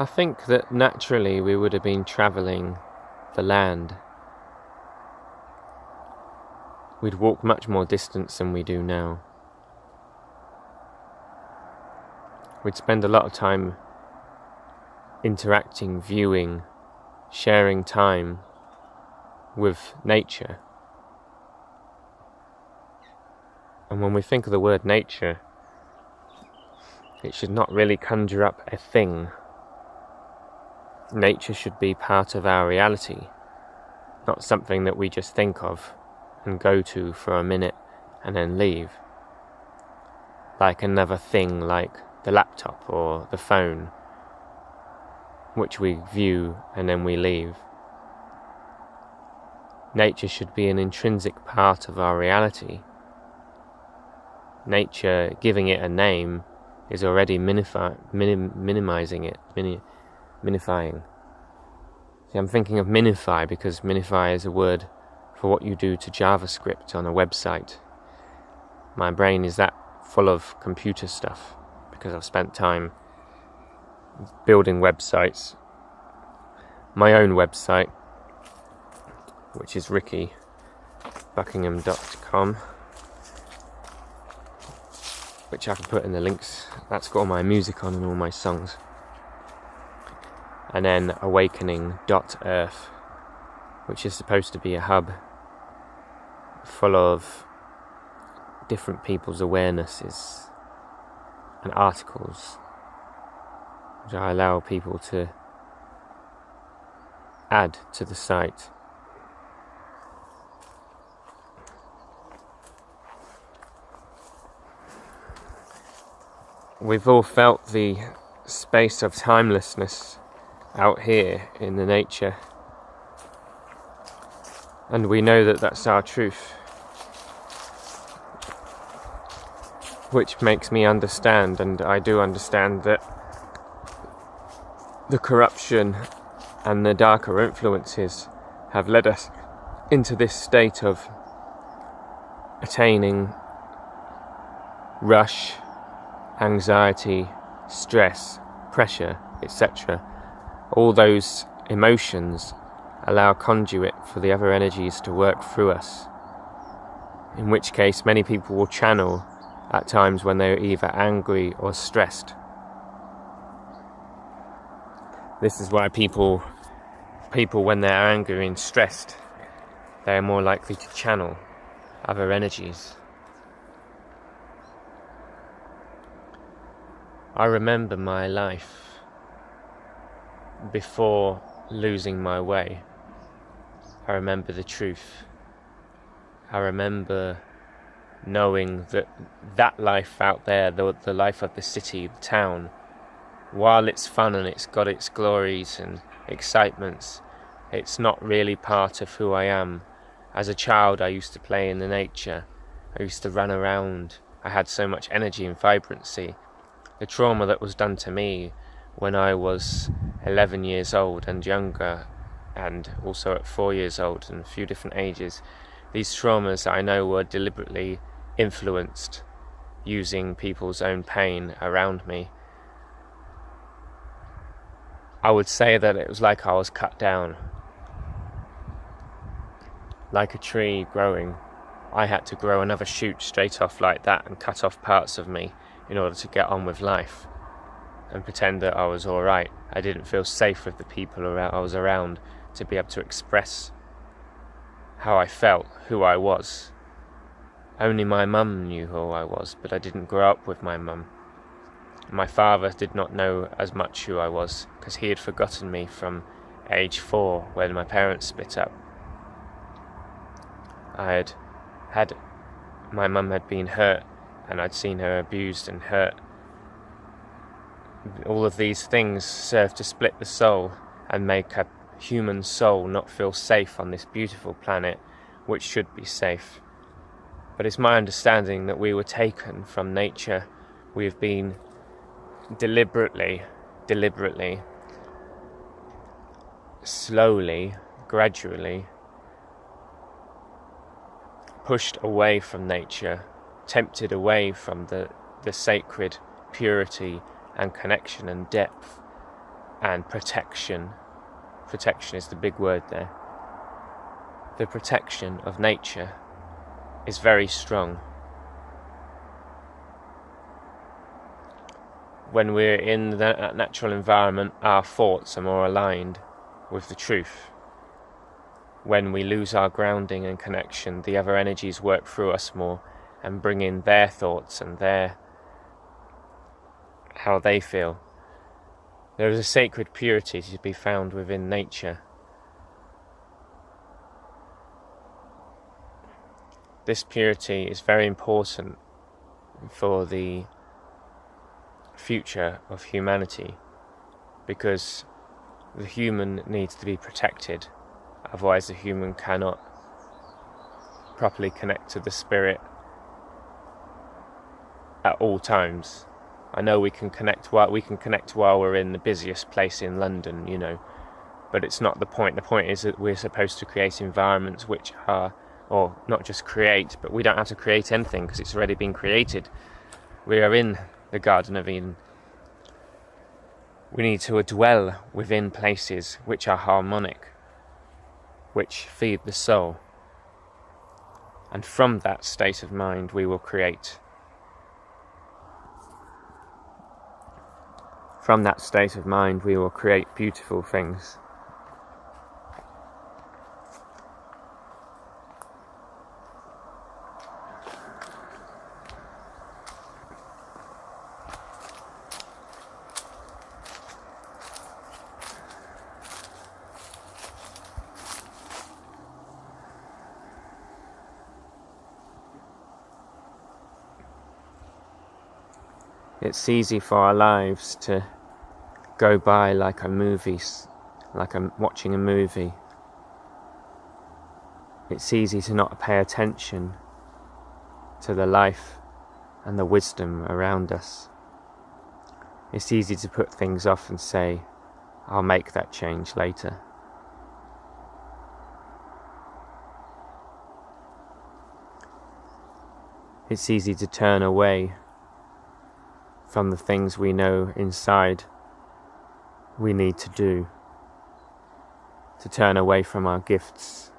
I think that naturally we would have been travelling the land. We'd walk much more distance than we do now. We'd spend a lot of time interacting, viewing, sharing time with nature. And when we think of the word nature, it should not really conjure up a thing. Nature should be part of our reality, not something that we just think of and go to for a minute and then leave. Like another thing, like the laptop or the phone, which we view and then we leave. Nature should be an intrinsic part of our reality. Nature, giving it a name, is already minimizing it, minifying. See, I'm thinking of minify because minify is a word for what you do to JavaScript on a website. My brain is that full of computer stuff because I've spent time building websites. My own website, which is Riki Buckingham.com, which I can put in the links. That's got all my music on and all my songs. And then awakening.earth, which is supposed to be a hub full of different people's awarenesses and articles, which I allow people to add to the site. We've all felt the space of timelessness out here in the nature, and we know that that's our truth, which makes me understand, and I do understand, that the corruption and the darker influences have led us into this state of attaining rush, anxiety, stress, pressure, etc. All those emotions allow conduit for the other energies to work through us, in which case many people will channel at times when they're either angry or stressed. This is why people when they're angry and stressed, they're more likely to channel other energies. I remember my life before losing my way. I remember the truth. I remember knowing that life out there, the life of the city, the town, while it's fun and it's got its glories and excitements, it's not really part of who I am. As a child, I used to play in the nature. I used to run around. I had so much energy and vibrancy. The trauma that was done to me when I was 11 years old and younger, and also at 4 years old and a few different ages, these traumas I know were deliberately influenced using people's own pain around me. I would say that it was like I was cut down. Like a tree growing, I had to grow another shoot straight off like that and cut off parts of me in order to get on with life and pretend that I was alright. I didn't feel safe with the people I was around to be able to express how I felt, who I was. Only my mum knew who I was, but I didn't grow up with my mum. My father did not know as much who I was, because he had forgotten me from age 4 when my parents split up. My mum had been hurt, and I'd seen her abused and hurt. All of these things serve to split the soul and make a human soul not feel safe on this beautiful planet, which should be safe. But it's my understanding that we were taken from nature. We have been deliberately, slowly, gradually pushed away from nature, tempted away from the sacred purity and connection and depth and protection. Protection is the big word there. The protection of nature is very strong. When we're in that natural environment, our thoughts are more aligned with the truth. When we lose our grounding and connection, the other energies work through us more and bring in their thoughts and how they feel. There is a sacred purity to be found within nature. This purity is very important for the future of humanity, because the human needs to be protected, otherwise the human cannot properly connect to the spirit at all times. I know we can connect while we're in the busiest place in London, but it's not the point. The point is that we're supposed to create environments which are, or not just create, but we don't have to create anything because it's already been created. We are in the Garden of Eden. We need to dwell within places which are harmonic, which feed the soul. And from that state of mind we will create. From that state of mind we will create beautiful things. It's easy for our lives to go by like a movie, like I'm watching a movie. It's easy to not pay attention to the life and the wisdom around us. It's easy to put things off and say, I'll make that change later. It's easy to turn away from the things we know inside we need to do, to turn away from our gifts.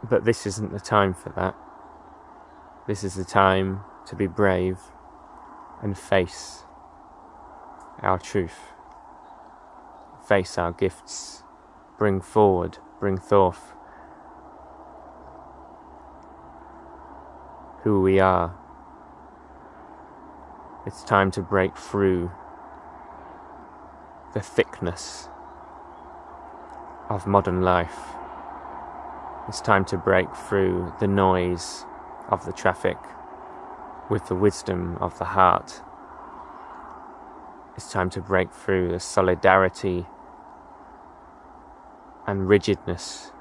But this isn't the time for that. This is the time to be brave and face our truth, face our gifts, bring forward, bring forth who we are. It's time to break through the thickness of modern life. It's time to break through the noise of the traffic with the wisdom of the heart. It's time to break through the solidarity and rigidness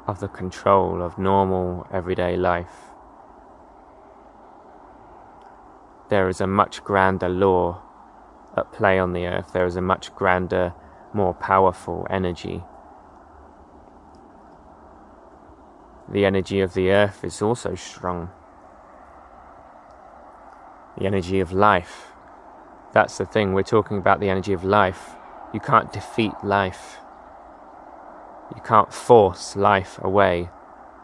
of the control of normal everyday life. There is a much grander law at play on the earth. There is a much grander, more powerful energy. The energy of the earth is also strong. The energy of life. That's the thing, we're talking about the energy of life. You can't defeat life. You can't force life away.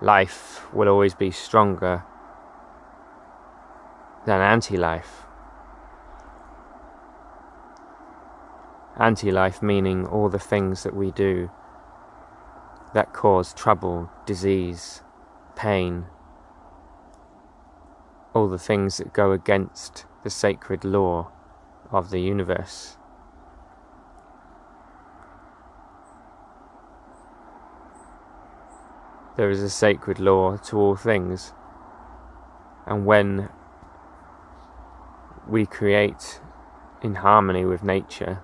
Life will always be stronger than anti-life. Anti-life meaning all the things that we do that cause trouble, disease, pain, all the things that go against the sacred law of the universe. There is a sacred law to all things, and when we create in harmony with nature,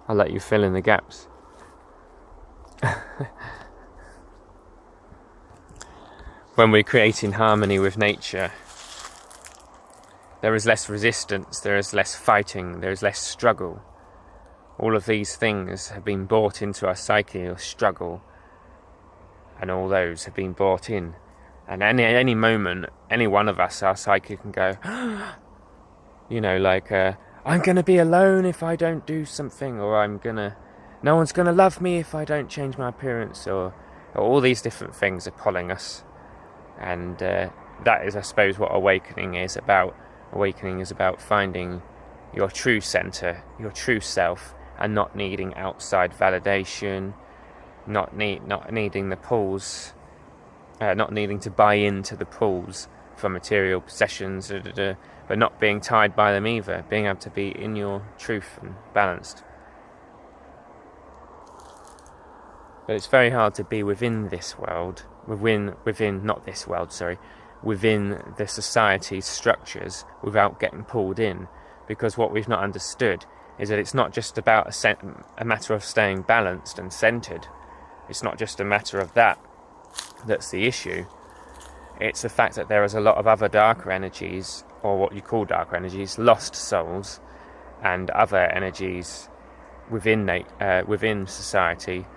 I'll let you fill in the gaps. When we create in harmony with nature, there is less resistance, there is less fighting, there is less struggle. All of these things have been brought into our psyche, or struggle, and all those have been brought in. And at any moment, any one of us, our psyche can go, I'm going to be alone if I don't do something, or no one's going to love me if I don't change my appearance, or all these different things are pulling us. And that is, I suppose, what awakening is about. Awakening is about finding your true center, your true self, and not needing outside validation, not needing the pulls, not needing to buy into the pulls for material possessions, but not being tied by them either, being able to be in your truth and balanced. But it's very hard to be within this world, within the society's structures without getting pulled in, because what we've not understood is that it's not just about a matter of staying balanced and centered. It's not just a matter of that's the issue. It's the fact that there is a lot of other darker energies, or what you call darker energies, lost souls, and other energies within society,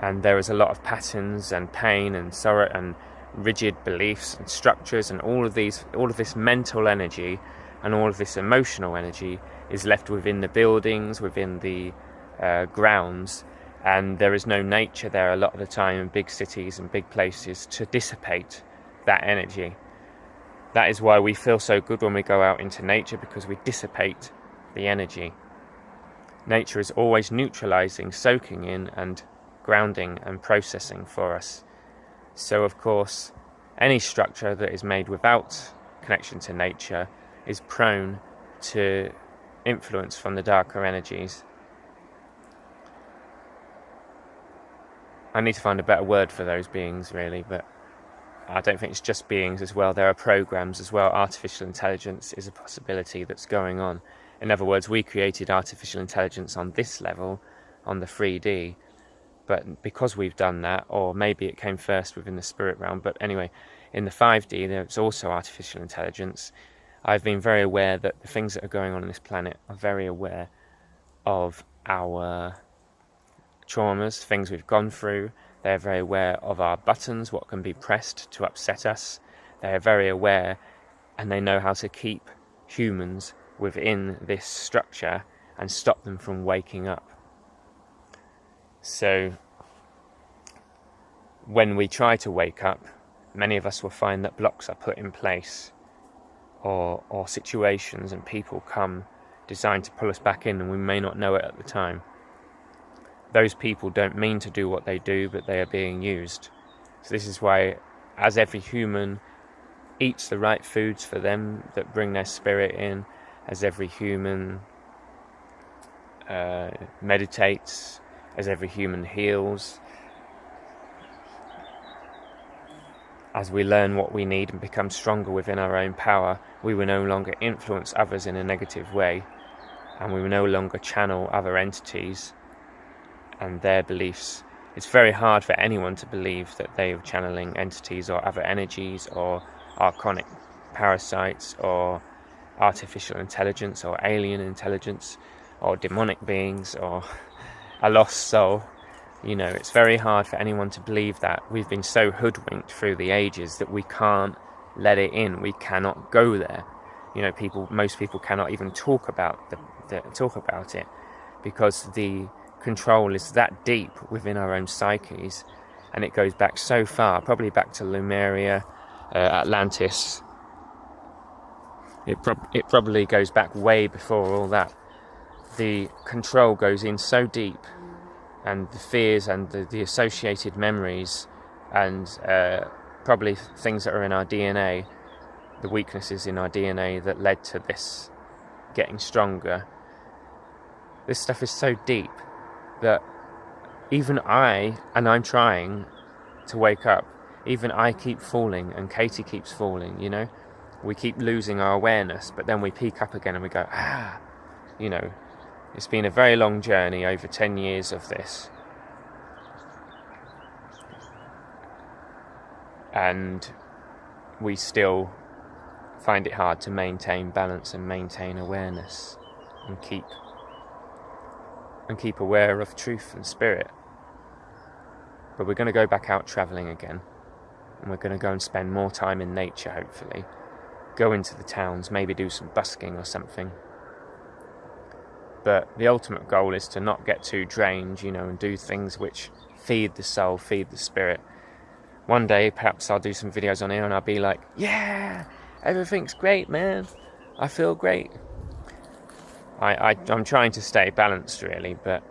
and there is a lot of patterns and pain and sorrow and rigid beliefs and structures, and all of this mental energy and all of this emotional energy is left within the buildings, within the grounds, and there is no nature there a lot of the time in big cities and big places to dissipate that energy. That is why we feel so good when we go out into nature, because we dissipate the energy. Nature is always neutralizing, soaking in, and grounding and processing for us. So of course, any structure that is made without connection to nature is prone to influence from the darker energies. I need to find a better word for those beings, really, but I don't think it's just beings as well. There are programs as well. Artificial intelligence is a possibility that's going on. In other words, we created artificial intelligence on this level, on the 3D, but because we've done that, or maybe it came first within the spirit realm, but anyway, in the 5D there's also artificial intelligence. I've been very aware that the things that are going on this planet are very aware of our traumas, things we've gone through. They're very aware of our buttons, what can be pressed to upset us. They're very aware, and they know how to keep humans within this structure and stop them from waking up. So when we try to wake up, many of us will find that blocks are put in place, or situations and people come designed to pull us back in, and we may not know it at the time. Those people don't mean to do what they do, but they are being used. So this is why, as every human eats the right foods for them that bring their spirit in, as every human meditates, as every human heals, as we learn what we need and become stronger within our own power, we will no longer influence others in a negative way, and we will no longer channel other entities and their beliefs. It's very hard for anyone to believe that they are channeling entities or other energies or archonic parasites or artificial intelligence or alien intelligence or demonic beings or a lost soul. It's very hard for anyone to believe that. We've been so hoodwinked through the ages that we can't let it in. We cannot go there. Most people cannot even talk about it, because the control is that deep within our own psyches, and it goes back so far, probably back to Lemuria, Atlantis. It probably goes back way before all that. The control goes in so deep, and the fears and the associated memories, and probably things that are in our DNA, the weaknesses in our DNA that led to this getting stronger. This stuff is so deep that even I'm trying to wake up, even I keep falling, and Katie keeps falling, we keep losing our awareness, but then we peak up again and we go, it's been a very long journey, over 10 years of this, and we still find it hard to maintain balance and maintain awareness and keep and keep aware of truth and spirit. But we're going to go back out travelling again, and we're going to go and spend more time in nature, hopefully. Go into the towns, maybe do some busking or something. But the ultimate goal is to not get too drained, and do things which feed the soul, feed the spirit. One day, perhaps I'll do some videos on here and I'll be like, yeah, everything's great, man. I feel great. I'm trying to stay balanced, really, but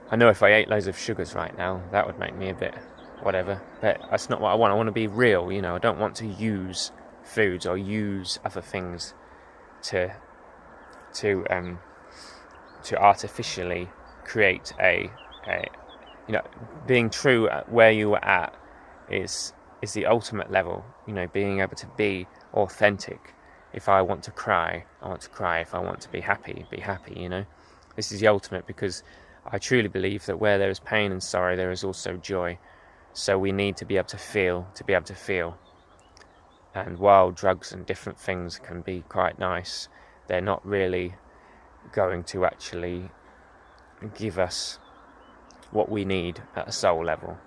I know if I ate loads of sugars right now, that would make me a bit whatever. But that's not what I want. I want to be real, I don't want to use foods or use other things to artificially create a being true at where you are at is the ultimate level. Being able to be authentic. If I want to cry, I want to cry. If I want to be happy, This is the ultimate, because I truly believe that where there is pain and sorrow, there is also joy. So we need to be able to feel. And while drugs and different things can be quite nice, they're not really going to actually give us what we need at a soul level.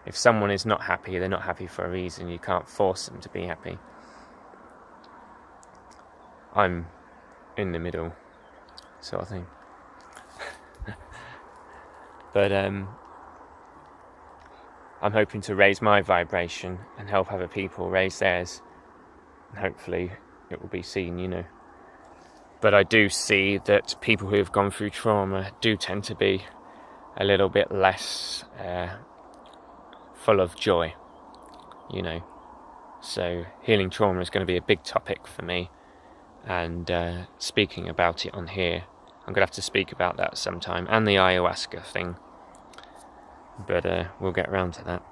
If someone is not happy, they're not happy for a reason. You can't force them to be happy. I'm in the middle, sort of thing. But I'm hoping to raise my vibration and help other people raise theirs, and hopefully it will be seen, But I do see that people who have gone through trauma do tend to be a little bit less full of joy, So healing trauma is going to be a big topic for me, and speaking about it on here, I'm going to have to speak about that sometime, and the ayahuasca thing, but we'll get around to that.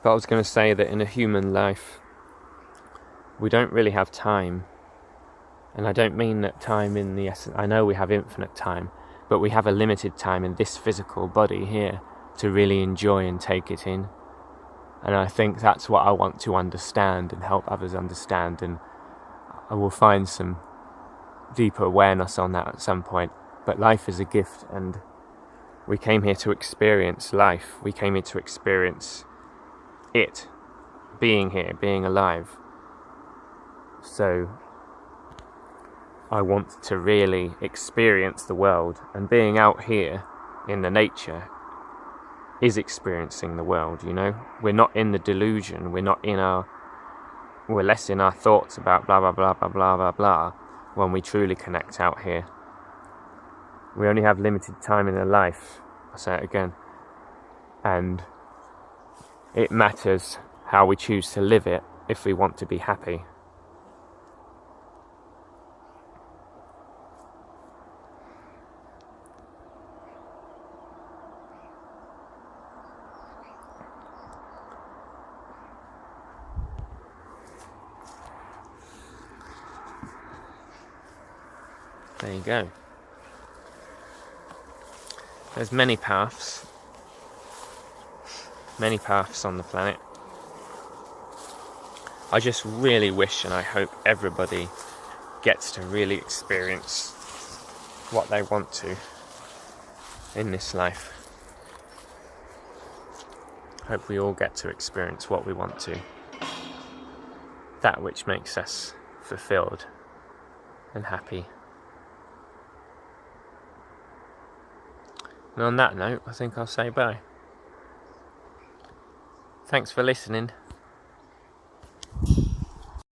But I was going to say that in a human life, we don't really have time. And I don't mean that time in the essence. I know we have infinite time, but we have a limited time in this physical body here to really enjoy and take it in. And I think that's what I want to understand and help others understand. And I will find some deeper awareness on that at some point. But life is a gift, and we came here to experience life. We came here to experience it, being here, being alive. So I want to really experience the world, and being out here in the nature is experiencing the world, We're not in the delusion, we're less in our thoughts about blah blah blah blah blah blah blah when we truly connect out here. We only have limited time in a life, I'll say it again, and it matters how we choose to live it if we want to be happy. There you go. There's many paths on the planet. I just really wish, and I hope everybody gets to really experience what they want to in this life. Hope we all get to experience what we want to. That which makes us fulfilled and happy. And on that note, I think I'll say bye. Thanks for listening.